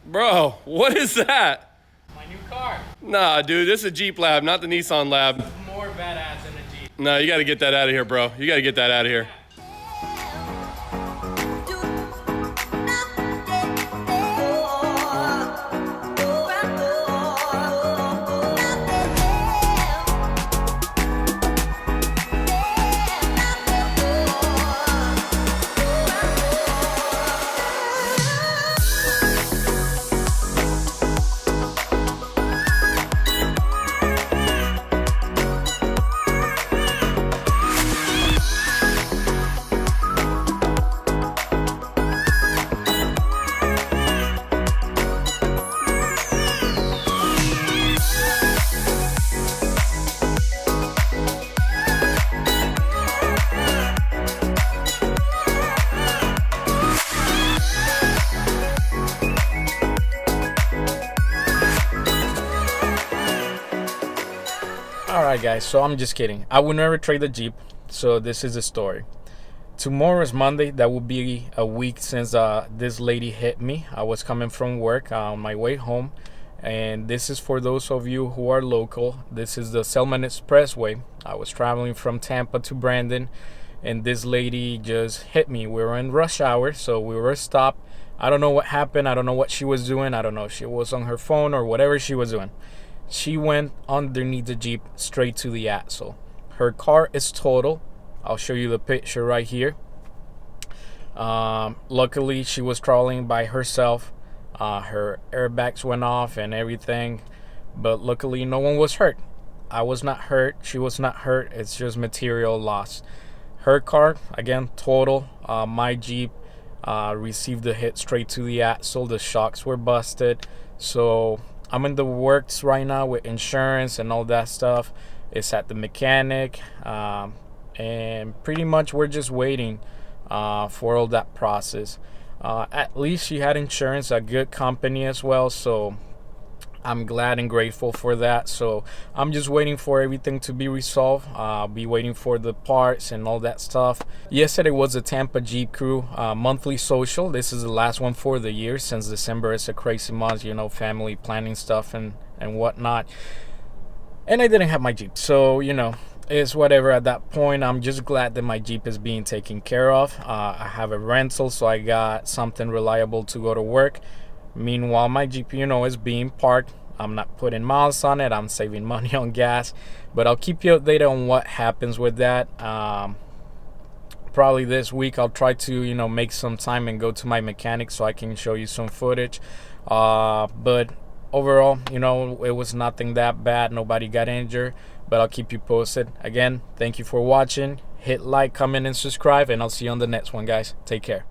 Bro, what is that? My new car. Nah, dude, this is a Jeep Lab, not the Nissan Lab. More badass than a Jeep. No, you gotta get that out of here, bro. You gotta get that out of here. Alright guys, so I'm just kidding. I would never trade the Jeep, so this is the story. Tomorrow is Monday. That will be a week since this lady hit me. I was coming from work on my way home, and this is for those of you who are local. This is the Selman Expressway. I was traveling from Tampa to Brandon, and this lady just hit me. We were in rush hour, so we were stopped. I don't know what happened. I don't know what she was doing. I don't know if she was on her phone or whatever she was doing. She went underneath the Jeep straight to the axle. Her car is total. I'll show you the picture right here. Luckily, she was crawling by herself. Her airbags went off and everything, but luckily no one was hurt. I was not hurt. She was not hurt. It's just material loss. Her car, again, total. My Jeep received the hit straight to the axle. The shocks were busted. So I'm in the works right now with insurance and all that stuff. It's at the mechanic, and pretty much we're just waiting for all that process. At least she had insurance, a good company as well, so I'm glad and grateful for that. So I'm just waiting for everything to be resolved. I'll be waiting for the parts and all that stuff. Yesterday was a Tampa Jeep Crew monthly social. This is the last one for the year, since December is a crazy month, you know, family planning stuff and whatnot. And I didn't have my Jeep, so you know, it's whatever at that point. I'm just glad that my Jeep is being taken care of. I have a rental, so I got something reliable to go to work. Meanwhile, my Jeep, you know, is being parked. I'm not putting miles on it. I'm saving money on gas. But I'll keep you updated on what happens with that. Probably this week I'll try to, you know, make some time and go to my mechanic so I can show you some footage. But overall, you know, it was nothing that bad. Nobody got injured. But I'll keep you posted. Again, thank you for watching. Hit like, comment, and subscribe. And I'll see you on the next one, guys. Take care.